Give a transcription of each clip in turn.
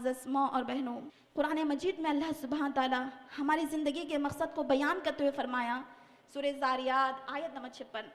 معزز ماں اور بہنوں، قرآن مجید میں اللہ سبحانہ تعالیٰ ہماری زندگی کے مقصد کو بیان کرتے ہوئے فرمایا، سورہ زاریات آیت نمبر 56،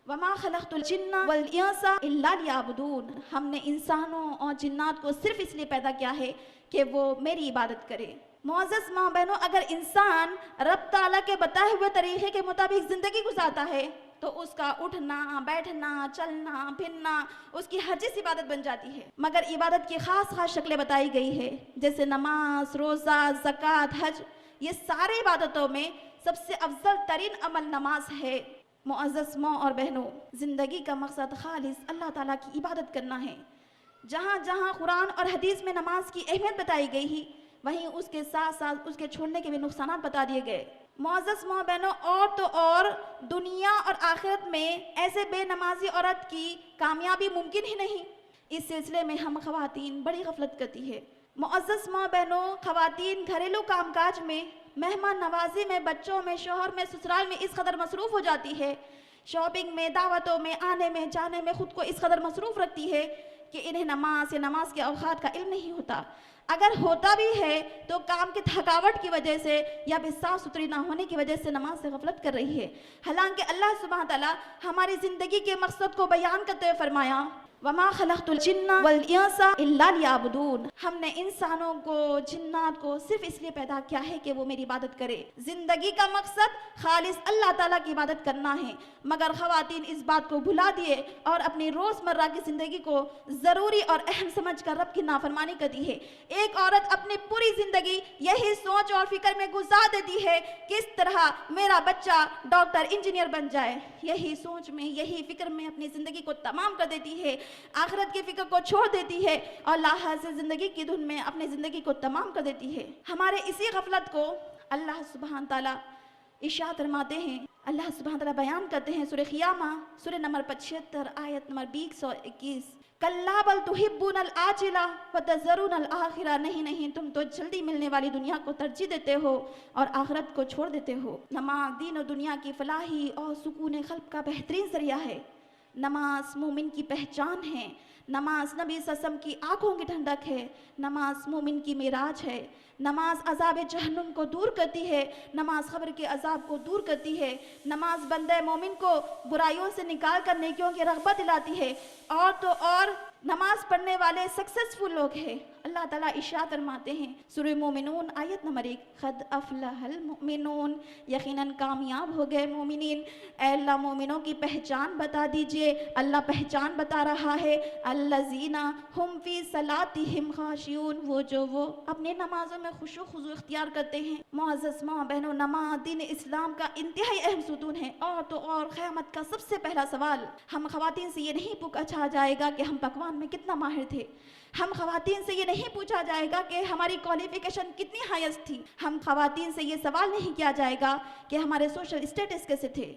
وَمَا خَلَقْتُ الْجِنَّ وَالْإِنسَ إِلَّا لِيَعْبُدُونَ، ہم نے انسانوں اور جنات کو صرف اس لیے پیدا کیا ہے کہ وہ میری عبادت کرے۔ معزز ماں بہنوں، اگر انسان رب تعالیٰ کے بتائے ہوئے طریقے کے مطابق زندگی گزارتا ہے تو اس کا اٹھنا، بیٹھنا، چلنا، پھرنا اس کی ہر چیز عبادت بن جاتی ہے۔ مگر عبادت کی خاص شکلیں بتائی گئی ہے، جیسے نماز، روزہ، زکوٰۃ، حج، یہ سارے عبادتوں میں سب سے افضل ترین عمل نماز ہے۔ معزز ماں اور بہنوں، زندگی کا مقصد خالص اللہ تعالیٰ کی عبادت کرنا ہے۔ جہاں جہاں قرآن اور حدیث میں نماز کی اہمیت بتائی گئی ہی، وہیں اس کے ساتھ ساتھ اس کے چھوڑنے کے بھی نقصانات بتا دیے گئے۔ معزز ماں بہنوں، اور تو اور دنیا اور آخرت میں ایسے بے نمازی عورت کی کامیابی ممکن ہی نہیں۔ اس سلسلے میں ہم خواتین بڑی غفلت کرتی ہے۔ معزز ماں بہنوں، خواتین گھریلو کام کاج میں، مہمان نوازی میں، بچوں میں، شوہر میں، سسرال میں اس قدر مصروف ہو جاتی ہے، شاپنگ میں، دعوتوں میں، آنے میں جانے میں خود کو اس قدر مصروف رکھتی ہے کہ انہیں نماز یا نماز کے اوقات کا علم نہیں ہوتا۔ اگر ہوتا بھی ہے تو کام کی تھکاوٹ کی وجہ سے یا پھر صاف ستھری نہ ہونے کی وجہ سے نماز سے غفلت کر رہی ہے۔ حالانکہ اللہ سبحانہ تعالیٰ ہماری زندگی کے مقصد کو بیان کرتے ہوئے فرمایا، وَمَا خَلَقْتُ الْجِنَّ وَالْإِنسَ إِلَّا لِيَعْبُدُونَ، ہم نے انسانوں کو، جنات کو صرف اس لیے پیدا کیا ہے کہ وہ میری عبادت کرے۔ زندگی کا مقصد خالص اللہ تعالیٰ کی عبادت کرنا ہے، مگر خواتین اس بات کو بھلا دیے اور اپنی روزمرہ کی زندگی کو ضروری اور اہم سمجھ کر رب کی نافرمانی کرتی ہے۔ ایک عورت اپنی پوری زندگی یہی سوچ اور فکر میں گزار دیتی ہے کس طرح میرا بچہ ڈاکٹر، انجینئر بن جائے، یہی سوچ میں، یہی فکر میں اپنی زندگی کو تمام کر دیتی ہے، آخرت کی فکر کو چھوڑ دیتی ہے اور لاحاظ زندگی کی دھن میں اپنی زندگی کو تمام کر دیتی ہے۔ ہمارے اسی غفلت کو اللہ سبحانہ تعالیٰ ارشاد فرماتے ہیں، اللہ سبحانہ تعالیٰ بیان کرتے ہیں سورہ قیامہ، سورہ نمبر 75 آیت نمبر 20 اور 21، کَلَّا بَلْ تُحِبُّونَ الْعَاجِلَةَ وَتَذَرُونَ الْآخِرَةَ، نہیں نہیں، تم تو جلدی ملنے والی دنیا کو ترجیح دیتے ہو اور آخرت کو چھوڑ دیتے ہو۔ نماز دین و دنیا کی فلاحی اور سکون قلب کا بہترین ذریعہ ہے۔ نماز مومن کی پہچان ہے، نماز نبی صلی اللہ علیہ وسلم کی آنکھوں کی ٹھنڈک ہے، نماز مومن کی معراج ہے، نماز عذاب جہنم کو دور کرتی ہے، نماز قبر کے عذاب کو دور کرتی ہے، نماز بندہ مومن کو برائیوں سے نکال کر نیکیوں کی رغبت دلاتی ہے، اور تو اور نماز پڑھنے والے سکسیسفل لوگ ہیں۔ اللہ تعالیٰ ارشاد فرماتے ہیں سورہ مومنون آیت نمبر 1، قد افلح المؤمنون، یقیناً کامیاب ہو گئے مومنین۔ اے اللہ مومنوں کی پہچان بتا دیجئے۔ اللہ پہچان بتا رہا ہے، الذین ہم فی صلاتہم خاشعون، وہ اپنے نمازوں میں خشوع و خضوع اختیار کرتے ہیں۔ معزز ماں بہنوں، نماز دین اسلام کا انتہائی اہم ستون ہے، اور تو اور قیامت کا سب سے پہلا سوال ہم خواتین سے یہ نہیں پوچھا جائے گا کہ ہم پکوان میں کتنا ماہر تھے، ہم خواتین سے یہ نہیں پوچھا جائے گا کہ ہماری کوالیفیکیشن کتنی ہائیسٹ تھی، ہم خواتین سے یہ سوال نہیں کیا جائے گا کہ ہمارے سوشل اسٹیٹس کیسے تھے۔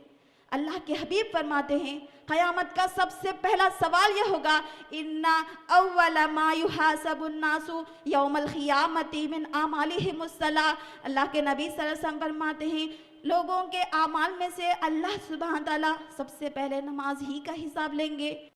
اللہ کے حبیب فرماتے ہیں قیامت کا سب سے پہلا سوال یہ ہوگا، ان اول ما یحاسب الناس یوم القیامۃ من اعمالہم الصلاۃ، اللہ کے نبی صلی اللہ علیہ وسلم فرماتے ہیں لوگوں کے اعمال میں سے اللہ سبحانہ تعالیٰ سب سے پہلے نماز ہی کا حساب لیں گے۔